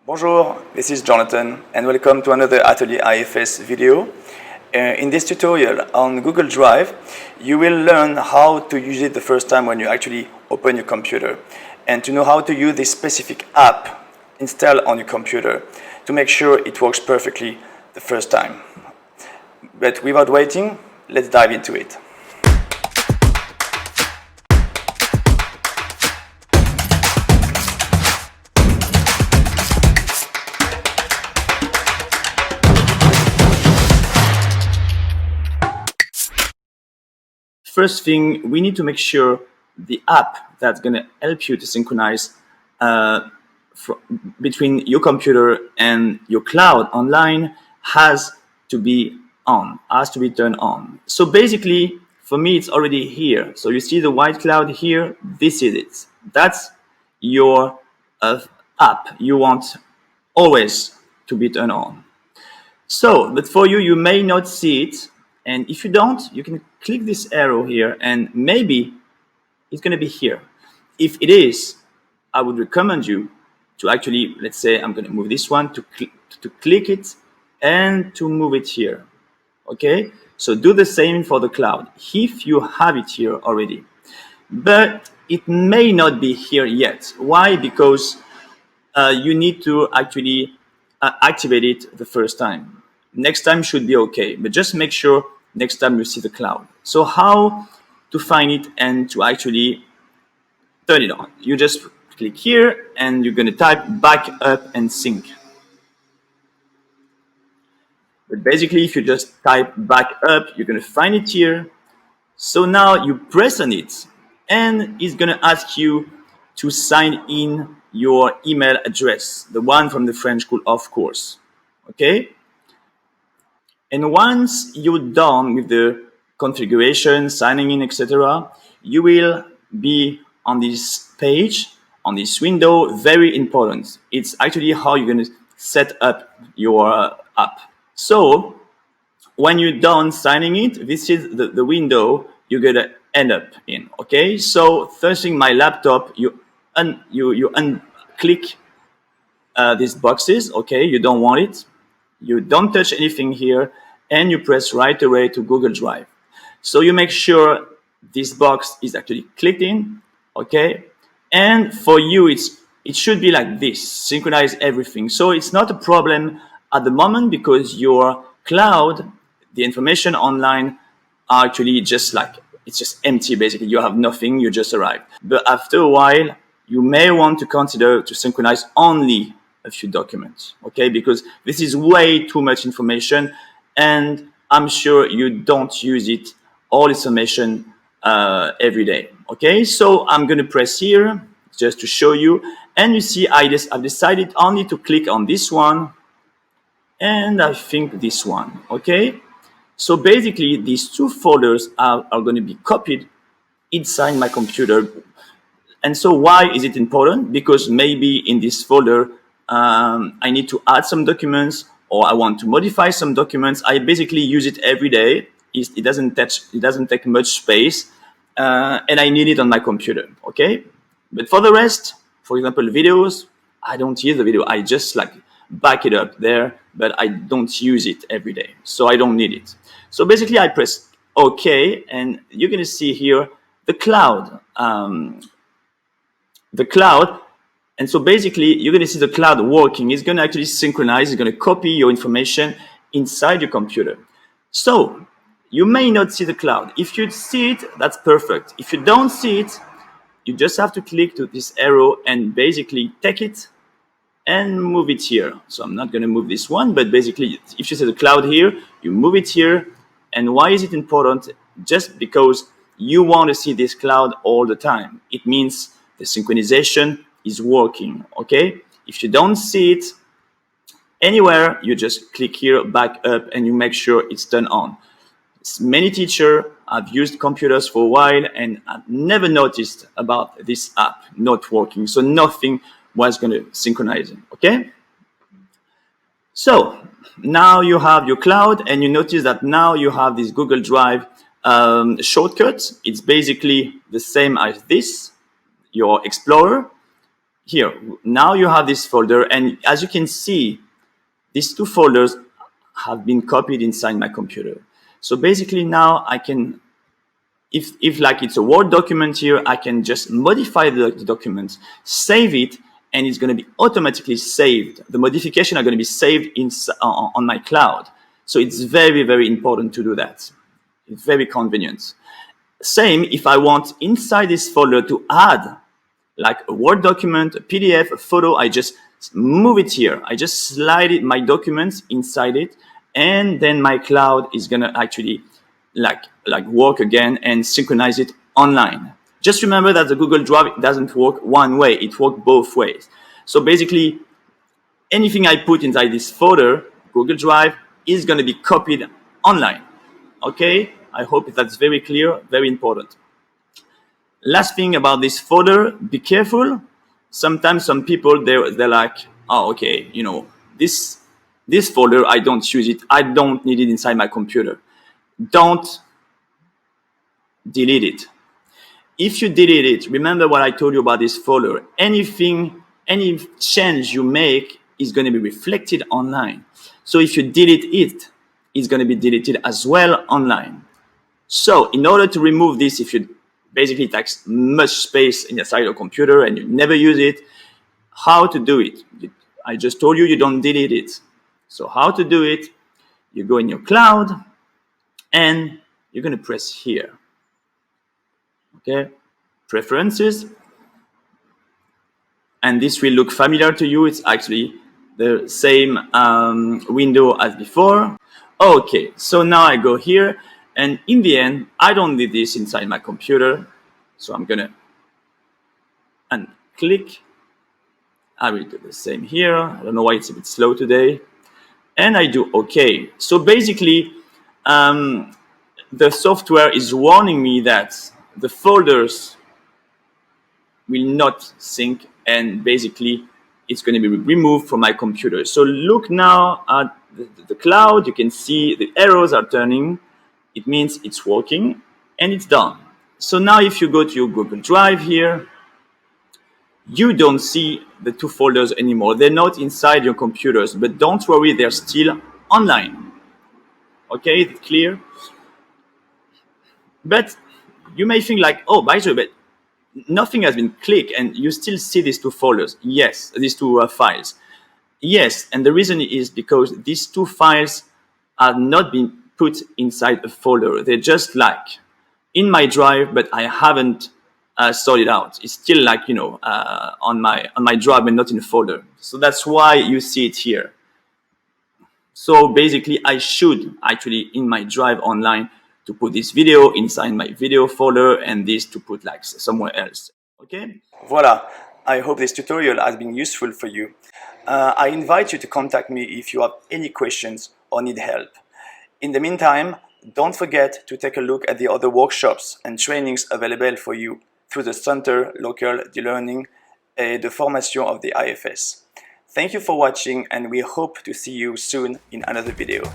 Bonjour, this is Jonathan and welcome to another Atelier IFS video. In this tutorial on Google Drive, you will learn how to use it the first time when you actually open your computer and to know how to use this specific app installed on your computer to make sure it works perfectly the first time. But without waiting, let's dive into it. First thing, we need to make sure the app that's going to help you to synchronize between your computer and your cloud online has to be on, has to be turned on. So basically, for me, it's already here. So you see the white cloud here, this is it. That's your app you want always to be turned on. So, but for you, you may not see it. And if you don't, you can click this arrow here and maybe it's going to be here. If it is, I would recommend you to actually, let's say I'm going to move this one, to click it and to move it here. Okay, so do the same for the cloud if you have it here already. But it may not be here yet. Why? Because you need to actually activate it the first time. Next time should be okay, but just make sure next time you see the cloud. So how to find it and to actually turn it on? You just click here and you're going to type backup and sync. But basically, if you just type backup, you're going to find it here. So now you press on it and it's going to ask you to sign in your email address, the one from the French school, of course. Okay? And once you're done with the configuration, signing in, etc., you will be on this page, on this window. Very important. It's actually how you're going to set up your app. So when you're done signing it, this is the window you're going to end up in. Okay. So first thing, my laptop, you unclick these boxes. Okay. You don't want it. You don't touch anything here, and you press right away to Google Drive. So you make sure this box is actually clicked in, okay? And for you, it should be like this, synchronize everything. So it's not a problem at the moment because your cloud, the information online are actually just like, it's just empty basically. You have nothing, you just arrived. But after a while, you may want to consider to synchronize only a few documents, okay? Because this is way too much information and I'm sure you don't use it, all information every day, okay? So I'm gonna press here just to show you, and you see I've decided only to click on this one and I think this one, okay? So basically these two folders are gonna be copied inside my computer. And so why is it important? Because maybe in this folder I need to add some documents or I want to modify some documents. I basically use it every day. It doesn't take much space, and I need it on my computer. Okay, but for the rest, for example, videos, I don't use the video. I just like back it up there, but I don't use it every day, so I don't need it. So basically, I press OK, and you're gonna see here the cloud. And so basically, you're going to see the cloud working. It's going to actually synchronize. It's going to copy your information inside your computer. So you may not see the cloud. If you see it, that's perfect. If you don't see it, you just have to click to this arrow and basically take it and move it here. So I'm not going to move this one, but basically, if you see the cloud here, you move it here. And why is it important? Just because you want to see this cloud all the time. It means the synchronization is working, okay? If you don't see it anywhere, you just click here, back up, and you make sure it's turned on. Many teachers have used computers for a while and I've never noticed about this app not working. So nothing was going to synchronize it, okay? So now you have your cloud and you notice that now you have this Google Drive shortcut. It's basically the same as this, your Explorer. here, now you have this folder, and as you can see, these two folders have been copied inside my computer. So basically now I can, if like it's a Word document here, I can just modify the document, save it, and it's going to be automatically saved. The modifications are going to be saved on my cloud. So it's very, very important to do that. It's very convenient. Same if I want inside this folder to add like a Word document, a PDF, a photo, I just move it here. I just slide it, my documents inside it, and then my cloud is gonna actually like work again and synchronize it online. Just remember that the Google Drive doesn't work one way, it works both ways. So basically, anything I put inside this folder, Google Drive, is gonna be copied online. Okay, I hope that's very clear, very important. Last thing about this folder, be careful. Sometimes some people, they're like, oh, okay, you know, this folder, I don't use it. I don't need it inside my computer. Don't delete it. If you delete it, remember what I told you about this folder. Any change you make is going to be reflected online. So if you delete it, it's going to be deleted as well online. So in order to remove this, if you basically it takes much space inside your computer and you never use it, how to do it? I just told you, you don't delete it. So how to do it? You go in your cloud and you're going to press here. Okay, preferences. And this will look familiar to you. It's actually the same window as before. Okay, so now I go here. And in the end, I don't need this inside my computer. So I'm going to unclick. I will do the same here. I don't know why it's a bit slow today. And I do OK. So basically, the software is warning me that the folders will not sync. And basically, it's going to be removed from my computer. So look now at the cloud. You can see the arrows are turning. It means it's working and it's done. So now if you go to your Google Drive here, you don't see the two folders anymore. They're not inside your computers, but don't worry, they're still online. Okay, clear? But you may think like, oh, by the way, but nothing has been clicked and you still see these two folders. Yes, these two files. Yes, and the reason is because these two files are not being put inside a folder. They're just like in my drive, but I haven't sorted out. It's still like, you know, on my drive, but not in a folder. So that's why you see it here. So basically, I should actually in my drive online to put this video inside my video folder and this to put like somewhere else. Okay. Voila. I hope this tutorial has been useful for you. I invite you to contact me if you have any questions or need help. In the meantime, don't forget to take a look at the other workshops and trainings available for you through the Center Local de-learning et de formation of the IFS. Thank you for watching and we hope to see you soon in another video.